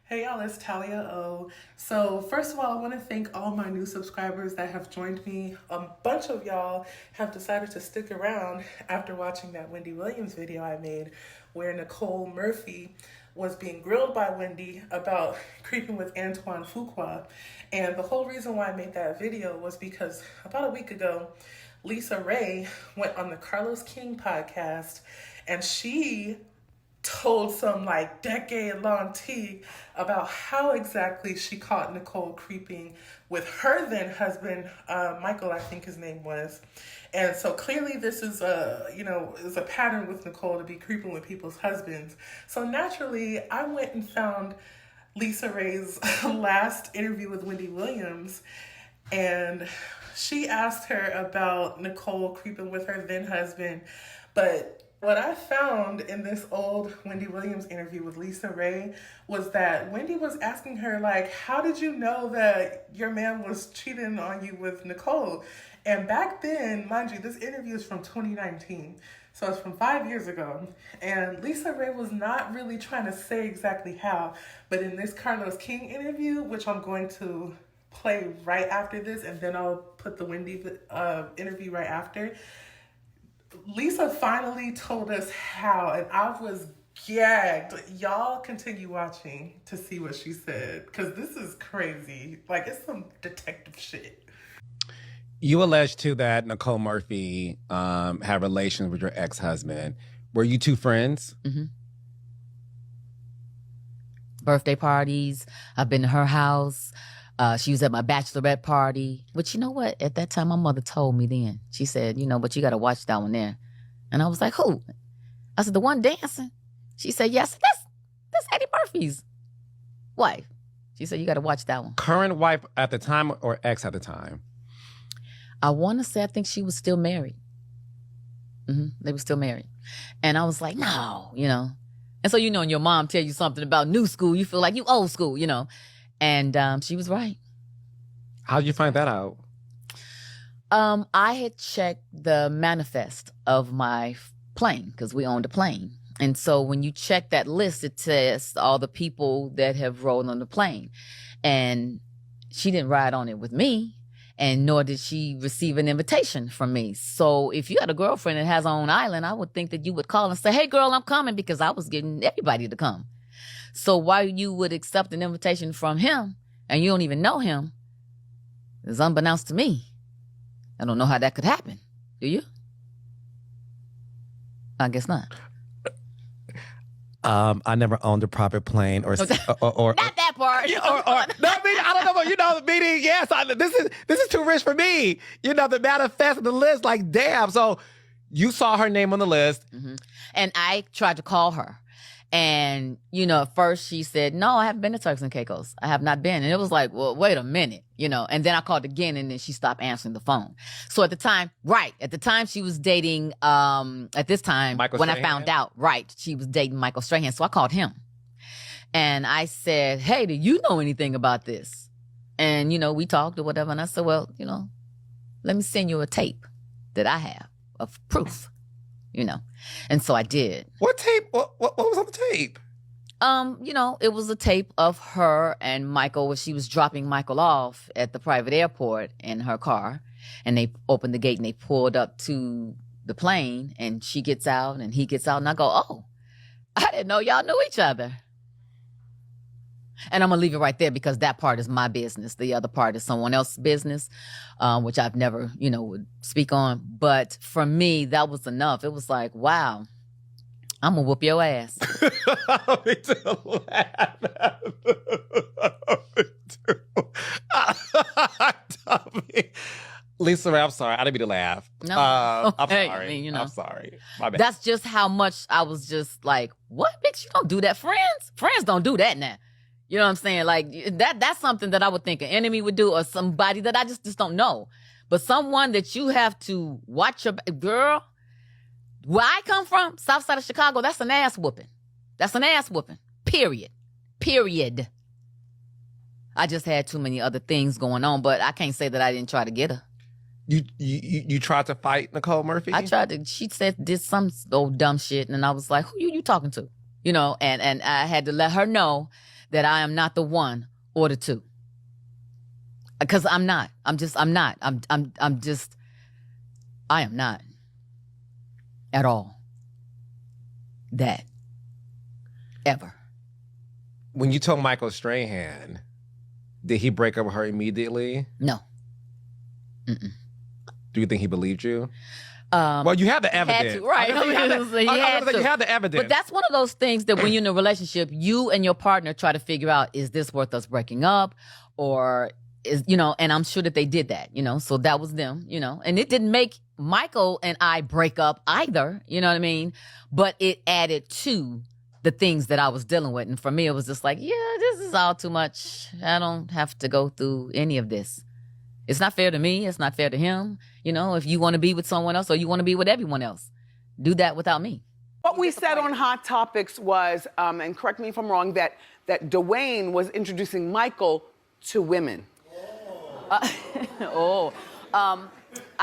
Hey y'all, it's Talia O. So first of all, I want to thank all my new subscribers that have joined me. A bunch of y'all have decided to stick around after watching that Wendy Williams video I made where Nicole Murphy was being grilled by Wendy about creeping with Antoine Fuqua. And the whole reason why I made that video was because about a week ago, Lisa Raye went on the Carlos King podcast and she told some like decade-long tea about how exactly she caught Nicole creeping with her then husband, Michael, I think his name was. And so clearly this is is a pattern with Nicole to be creeping with people's husbands. So naturally, I went and found Lisa Raye's last interview with Wendy Williams, and she asked her about Nicole creeping with her then husband. But what I found in this old Wendy Williams interview with Lisa Raye was that Wendy was asking her, like, how did you know that your man was cheating on you with Nicole? And back then, mind you, this interview is from 2019. So it's from 5 years ago. And Lisa Raye was not really trying to say exactly how, but in this Carlos King interview, which I'm going to play right after this, and then I'll put the Wendy interview right after, Lisa finally told us how, and I was gagged. Y'all continue watching to see what she said, because this is crazy. Like, it's some detective shit. You alleged, too, that Nicole Murphy had relations with your ex-husband. Were you two friends? Mm-hmm. Birthday parties. I've been to her house. She was at my bachelorette party. But you know what? At that time, my mother told me then. She said, but you got to watch that one there. And I was like, who? I said, the one dancing? She said, yes, that's Eddie Murphy's wife. She said, you got to watch that one. Current wife at the time or ex at the time? I want to say I think she was still married. They were still married. And I was like, no, And so, when your mom tell you something about new school, you feel like you old school, And she was right. How'd you find that out? I had checked the manifest of my plane because we owned a plane. And so when you check that list, it says all the people that have rolled on the plane. And she didn't ride on it with me, and nor did she receive an invitation from me. So if you had a girlfriend that has her own island, I would think that you would call and say, hey, girl, I'm coming, because I was getting everybody to come. So why you would accept an invitation from him and you don't even know him is unbeknownst to me. I don't know how that could happen. Do you? I guess not. I never owned a private plane or not that part. I don't know. Meaning, yes, this is too rich for me. The manifest of the list, like, damn. So you saw her name on the list. Mm-hmm. And I tried to call her. And, at first she said, no, I haven't been to Turks and Caicos. I have not been. And it was like, well, wait a minute, And then I called again, and then she stopped answering the phone. So at the time she was dating, at this time, Michael when Strahan? I found out, she was dating Michael Strahan. So I called him. And I said, hey, do you know anything about this? And, we talked or whatever. And I said, well, let me send you a tape that I have of proof. And so I did. What tape? What was on the tape? It was a tape of her and Michael where she was dropping Michael off at the private airport in her car. And they opened the gate and they pulled up to the plane, and she gets out and he gets out, and I go, oh, I didn't know y'all knew each other. And I'm going to leave it right there because that part is my business. The other part is someone else's business, which I've never, would speak on. But for me, that was enough. It was like, wow, I'm going to whoop your ass. Me too. Lisa Raye, I'm sorry. I didn't mean to laugh. No. I'm Hey, sorry. I'm sorry. My bad. That's just how much I was just like, what, bitch? You don't do that. Friends don't do that now. You know what I'm saying? Like, that's something that I would think an enemy would do, or somebody that I just don't know. But someone that you have to watch your girl. Where I come from, south side of Chicago, that's an ass whooping. That's an ass whooping. Period. I just had too many other things going on, but I can't say that I didn't try to get her. You tried to fight Nicole Murphy? I tried to. She did some old dumb shit, and I was like, who you talking to? And I had to let her know that I am not the one or the two. Because I'm not. I am not at all that ever. When you told Michael Strahan, did he break up with her immediately? No. Mm-mm. Do you think he believed you? Well, you have the evidence. Had to, right. You have the evidence. But that's one of those things that when you're in a relationship, you and your partner try to figure out, is this worth us breaking up? Or is, and I'm sure that they did that, so that was them, and it didn't make Michael and I break up either, you know what I mean? But it added to the things that I was dealing with. And for me, it was just like, yeah, this is all too much. I don't have to go through any of this. It's not fair to me. It's not fair to him. If you want to be with someone else or you want to be with everyone else, do that without me. What we said on Hot Topics was, and correct me if I'm wrong, that Dwayne was introducing Michael to women. I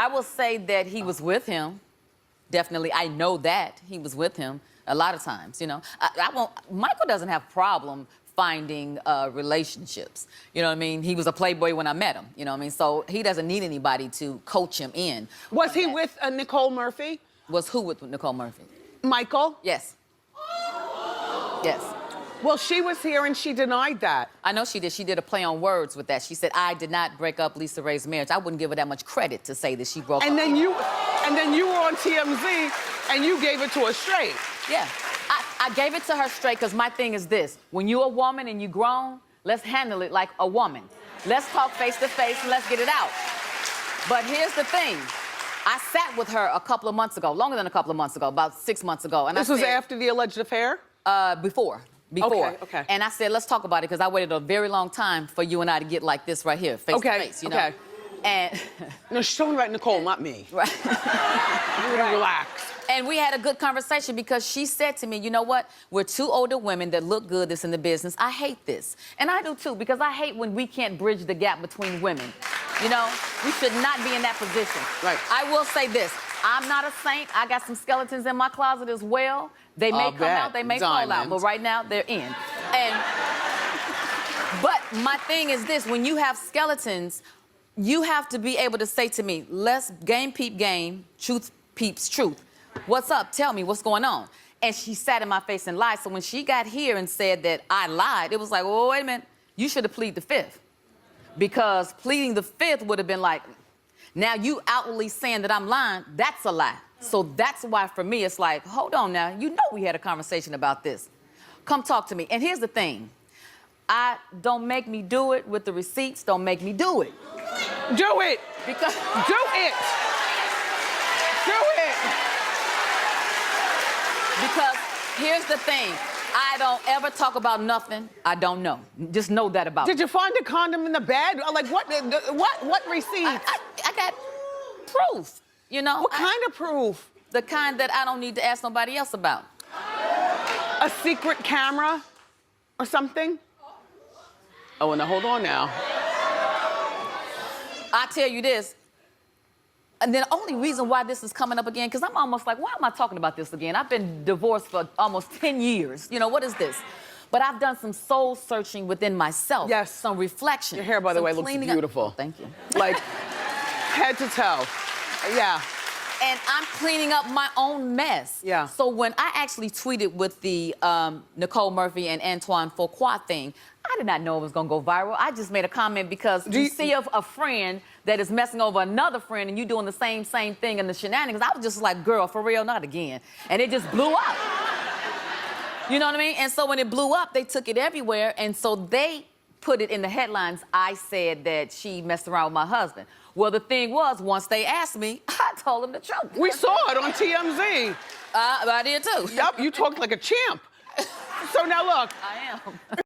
will say that he was with him. Definitely, I know that he was with him a lot of times. Michael doesn't have problem finding relationships. You know what I mean? He was a playboy when I met him. You know what I mean? So he doesn't need anybody to coach him in. Was he with Nicole Murphy? Was who with Nicole Murphy? Michael? Yes. Yes. Well, she was here and she denied that. I know she did. She did a play on words with that. She said, I did not break up Lisa Raye's marriage. I wouldn't give her that much credit to say that she broke up. And then you were on TMZ and you gave it to her straight. Yeah. I gave it to her straight because my thing is this. When you're a woman and you're grown, let's handle it like a woman. Let's talk face to face and let's get it out. But here's the thing. I sat with her a couple of months ago, longer than a couple of months ago, about 6 months ago. And this was after the alleged affair? Before. Okay. And I said, let's talk about it because I waited a very long time for you and I to get like this right here, face to face, Okay. And no, she's talking about Nicole, not me. Right. Relax. And we had a good conversation because she said to me, you know what? We're two older women that look good that's in the business. I hate this. And I do too, because I hate when we can't bridge the gap between women. We should not be in that position. Right. I will say this. I'm not a saint. I got some skeletons in my closet as well. They may come out, they may fall out, but right now they're in. But my thing is this, when you have skeletons, you have to be able to say to me, let's game peep game, truth peeps truth. What's up? Tell me what's going on. And she sat in my face and lied. So when she got here and said that I lied, it was like, oh, wait a minute, you should have pleaded the fifth. Because pleading the fifth would have been like, now you outwardly saying that I'm lying, that's a lie. So that's why for me it's like, hold on now, we had a conversation about this. Come talk to me. And here's the thing. Don't make me do it with the receipts, don't make me do it. Do it! Because do it! Do it! Because here's the thing. I don't ever talk about nothing I don't know. Just know that about me. Did you find a condom in the bed? Like what receipts? I got proof, What kind of proof? The kind that I don't need to ask nobody else about. A secret camera or something? Oh, now hold on now. I tell you this, and then the only reason why this is coming up again, because I'm almost like, why am I talking about this again? I've been divorced for almost 10 years. What is this? But I've done some soul searching within myself. Yes. Some reflection. Your hair, by the way, looks beautiful. Thank you. Like, head to toe. Yeah. And I'm cleaning up my own mess. Yeah. So when I actually tweeted with the Nicole Murphy and Antoine Fuqua thing, I did not know it was going to go viral. I just made a comment because you see a friend that is messing over another friend and you doing the same thing in the shenanigans. I was just like, girl, for real, not again. And it just blew up. You know what I mean? And so when it blew up, they took it everywhere. And so they put it in the headlines. I said that she messed around with my husband. Well, the thing was, once they asked me, I told them the truth. We saw it on TMZ. I did too. Yep, you talked like a champ. So now look. I am.